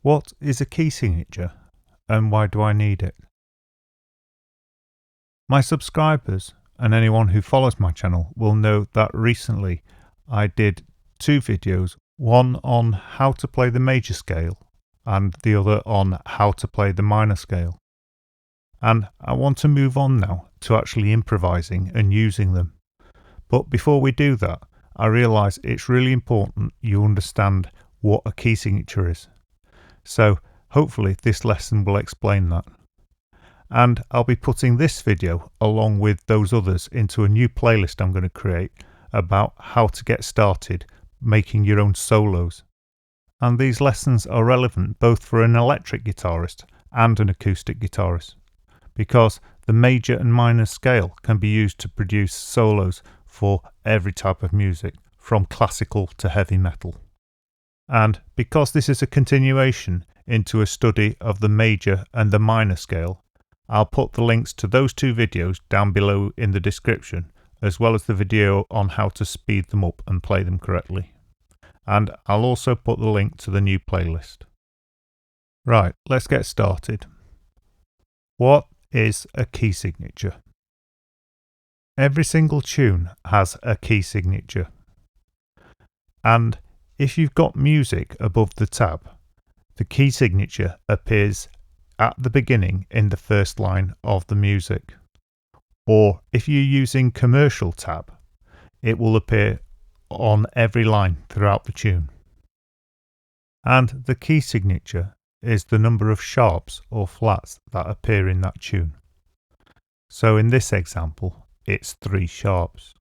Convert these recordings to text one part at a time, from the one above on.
What is a key signature and why do I need it? My subscribers and anyone who follows my channel will know that recently I did two videos, one on how to play the major scale and the other on how to play the minor scale. And I want to move on now to actually improvising and using them. But before we do that, I realise it's really important you understand what a key signature is. So hopefully this lesson will explain that. And I'll be putting this video along with those others into a new playlist I'm going to create about how to get started making your own solos. And these lessons are relevant both for an electric guitarist and an acoustic guitarist, because the major and minor scale can be used to produce solos for every type of music, from classical to heavy metal. And because this is a continuation into a study of the major and the minor scale, I'll put the links to those two videos down below in the description, as well as the video on how to speed them up and play them correctly. And I'll also put the link to the new playlist. Right, let's get started. What is a key signature? Every single tune has a key signature. And if you've got music above the tab, the key signature appears at the beginning in the first line of the music. Or if you're using commercial tab, it will appear on every line throughout the tune. And the key signature is the number of sharps or flats that appear in that tune. So in this example, it's 3 sharps.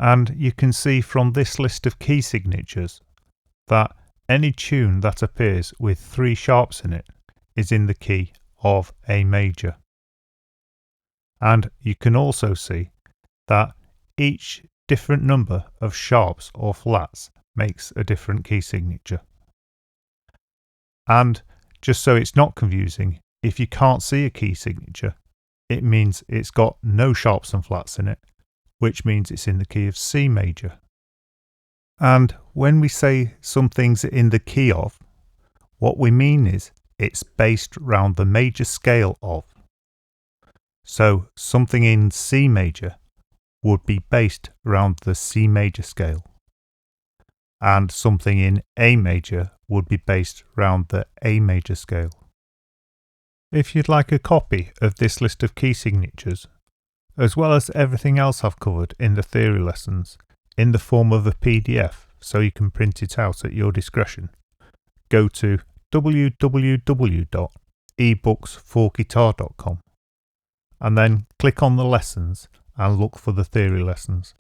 And you can see from this list of key signatures that any tune that appears with 3 sharps in it is in the key of A major. And you can also see that each different number of sharps or flats makes a different key signature. And just so it's not confusing, if you can't see a key signature, it means it's got no sharps and flats in it, which means it's in the key of C major. And when we say something's in the key of, what we mean is it's based round the major scale of. So something in C major would be based around the C major scale, and something in A major would be based around the A major scale. If you'd like a copy of this list of key signatures, as well as everything else I've covered in the theory lessons, in the form of a PDF so you can print it out at your discretion, go to www.ebooks4guitar.com and then click on the lessons and look for the theory lessons.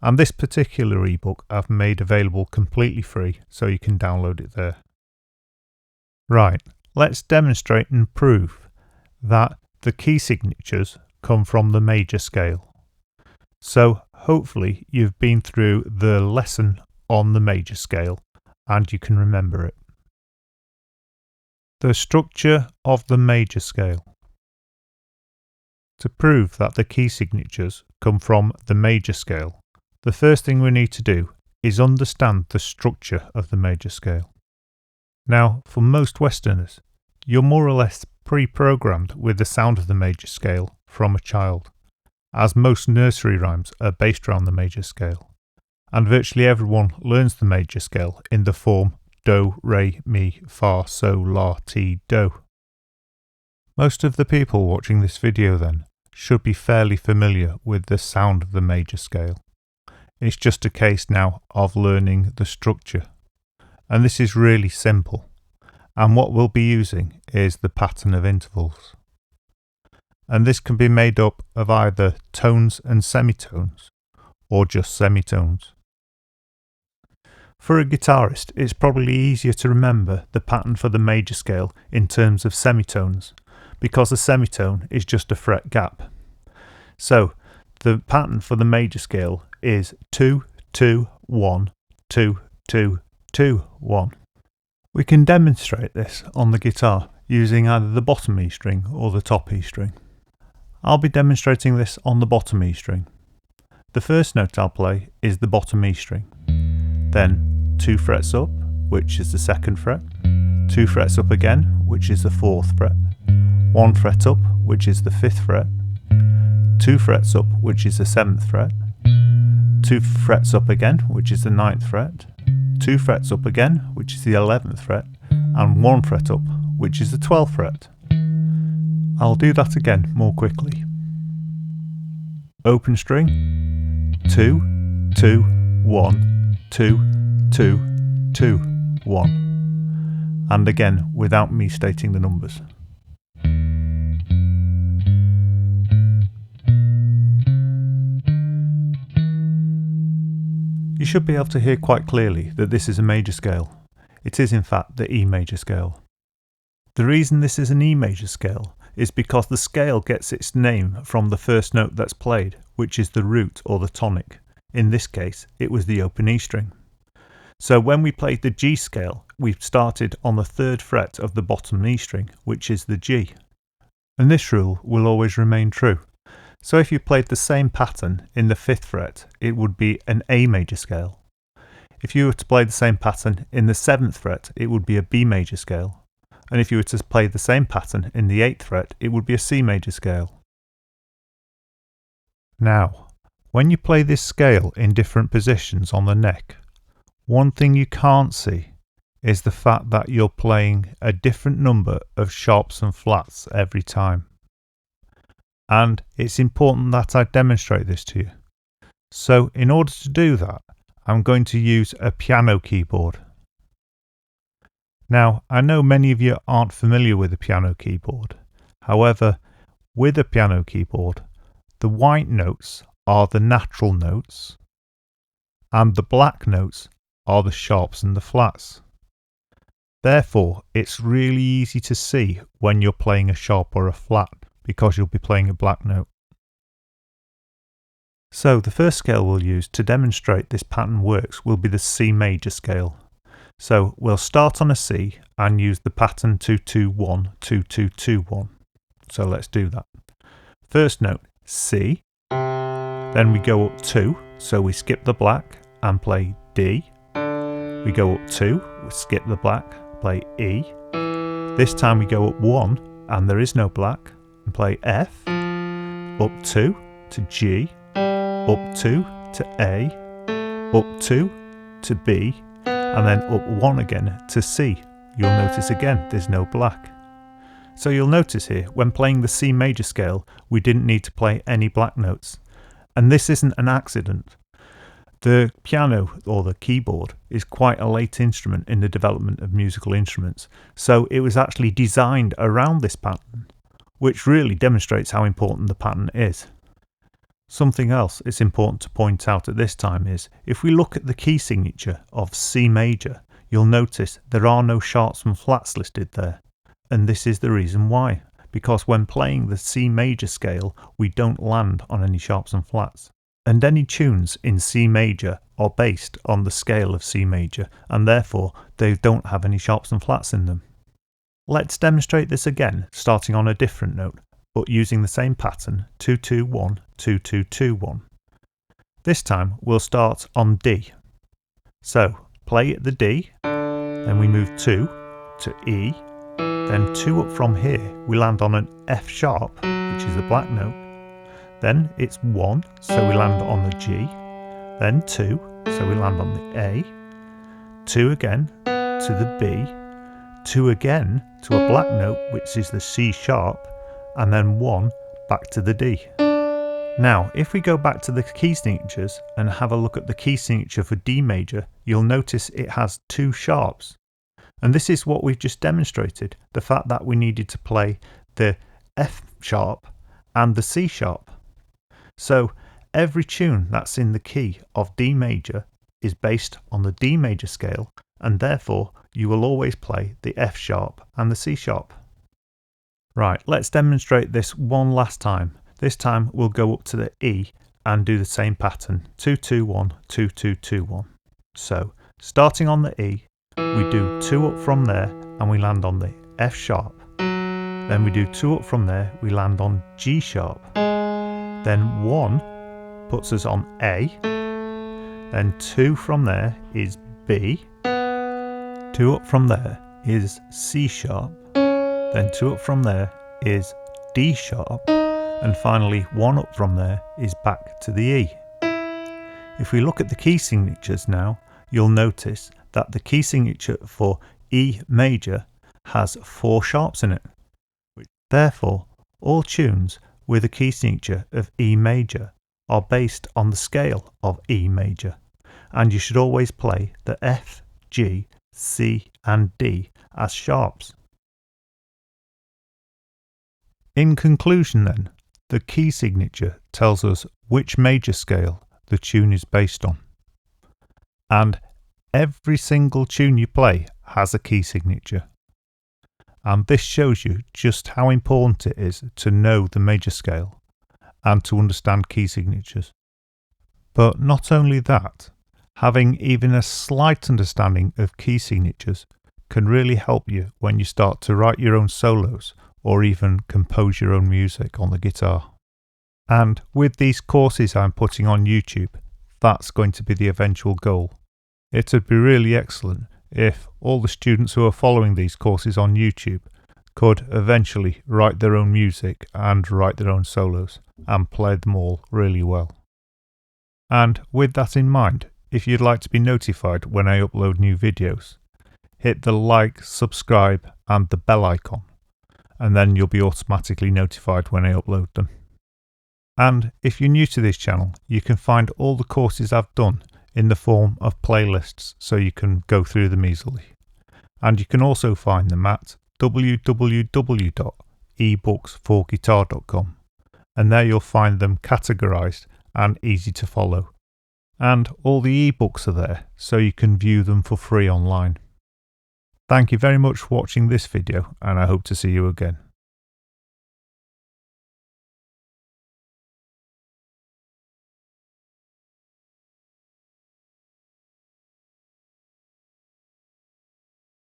And this particular ebook I've made available completely free, so you can download it there. Right, let's demonstrate and prove that the key signatures come from the major scale. So hopefully you've been through the lesson on the major scale and you can remember it. The structure of the major scale. To prove that the key signatures come from the major scale, the first thing we need to do is understand the structure of the major scale. Now, for most Westerners, you're more or less pre-programmed with the sound of the major scale from a child, as most nursery rhymes are based around the major scale, and virtually everyone learns the major scale in the form do, re, mi, fa, sol, la, ti, do. Most of the people watching this video then should be fairly familiar with the sound of the major scale. It's just a case now of learning the structure. And this is really simple. And what we'll be using is the pattern of intervals. And this can be made up of either tones and semitones, or just semitones. For a guitarist, it's probably easier to remember the pattern for the major scale in terms of semitones, because a semitone is just a fret gap. So the pattern for the major scale is 2, 2, 1, 2, 2, 2, 1. We can demonstrate this on the guitar using either the bottom E string or the top E string. I'll be demonstrating this on the bottom E string. The first note I'll play is the bottom E string. Then 2 frets up, which is the 2nd fret, 2 frets up again, which is the 4th fret, 1 fret up, which is the 5th fret, 2 frets up, which is the 7th fret, 2 frets up again, which is the 9th fret, 2 frets up again, which is the 11th fret, and 1 fret up, which is the 12th fret. I'll do that again more quickly. Open string, 2, 2, 1, 2, 2, 2, 1. And again without me stating the numbers. You should be able to hear quite clearly that this is a major scale. It is in fact the E major scale. The reason this is an E major scale is because the scale gets its name from the first note that's played, which is the root or the tonic. In this case, it was the open E string. So when we played the G scale, we started on the 3rd fret of the bottom E string, which is the G. And this rule will always remain true. So if you played the same pattern in the 5th fret, it would be an A major scale. If you were to play the same pattern in the 7th fret, it would be a B major scale. And if you were to play the same pattern in the 8th fret, it would be a C major scale. Now, when you play this scale in different positions on the neck, one thing you can't see is the fact that you're playing a different number of sharps and flats every time. And it's important that I demonstrate this to you. So in order to do that, I'm going to use a piano keyboard. Now, I know many of you aren't familiar with a piano keyboard. However, with a piano keyboard, the white notes are the natural notes, and the black notes are the sharps and the flats. Therefore, it's really easy to see when you're playing a sharp or a flat, because you'll be playing a black note. So the first scale we'll use to demonstrate this pattern works will be the C major scale. So we'll start on a C and use the pattern 2-2-1, 2-2-2-1. So let's do that. First note, C. Then we go up 2, so we skip the black and play D. We go up 2, we skip the black, play E. This time we go up 1 and there is no black and play F. Up 2 to G. Up 2 to A. Up 2 to B. And then up 1 again to C. You'll notice again there's no black. So you'll notice here when playing the C major scale we didn't need to play any black notes. And this isn't an accident. The piano or the keyboard is quite a late instrument in the development of musical instruments, so it was actually designed around this pattern, which really demonstrates how important the pattern is. Something else it's important to point out at this time is, if we look at the key signature of C major, you'll notice there are no sharps and flats listed there. And this is the reason why, because when playing the C major scale, we don't land on any sharps and flats. And any tunes in C major are based on the scale of C major, and therefore they don't have any sharps and flats in them. Let's demonstrate this again, starting on a different note, but using the same pattern, 2-2-1, 2-2-2-1. This time we'll start on D. So play the D, then we move 2 to E, then 2 up from here we land on an F sharp, which is the black note. Then it's 1, so we land on the G, then 2, so we land on the A, 2 again to the B, 2 again to a black note, which is the C sharp, and then 1 back to the D. Now, if we go back to the key signatures and have a look at the key signature for D major, you'll notice it has 2 sharps. And this is what we've just demonstrated, the fact that we needed to play the F sharp and the C sharp. So every tune that's in the key of D major is based on the D major scale, and therefore you will always play the F sharp and the C sharp. Right, let's demonstrate this one last time. This time we'll go up to the E and do the same pattern, 2-2-1, 2-2-2-1. So starting on the E, we do 2 up from there and we land on the F sharp. Then we do 2 up from there, we land on G sharp. Then 1 puts us on A. Then 2 from there is B. 2 up from there is C sharp, then 2 up from there is D sharp, and finally 1 up from there is back to the E. If we look at the key signatures now, you'll notice that the key signature for E major has 4 sharps in it. Therefore, all tunes with a key signature of E major are based on the scale of E major, and you should always play the F, G, C and D as sharps. In conclusion then, the key signature tells us which major scale the tune is based on. And every single tune you play has a key signature. And this shows you just how important it is to know the major scale and to understand key signatures. But not only that, having even a slight understanding of key signatures can really help you when you start to write your own solos or even compose your own music on the guitar. And with these courses I'm putting on YouTube, that's going to be the eventual goal. It would be really excellent if all the students who are following these courses on YouTube could eventually write their own music and write their own solos and play them all really well. And with that in mind, if you'd like to be notified when I upload new videos, hit the like, subscribe and the bell icon, and then you'll be automatically notified when I upload them. And if you're new to this channel, you can find all the courses I've done in the form of playlists so you can go through them easily. And you can also find them at www.ebooksforguitar.com, and there you'll find them categorized and easy to follow. And all the ebooks are there so you can view them for free online. Thank you very much for watching this video, and I hope to see you again.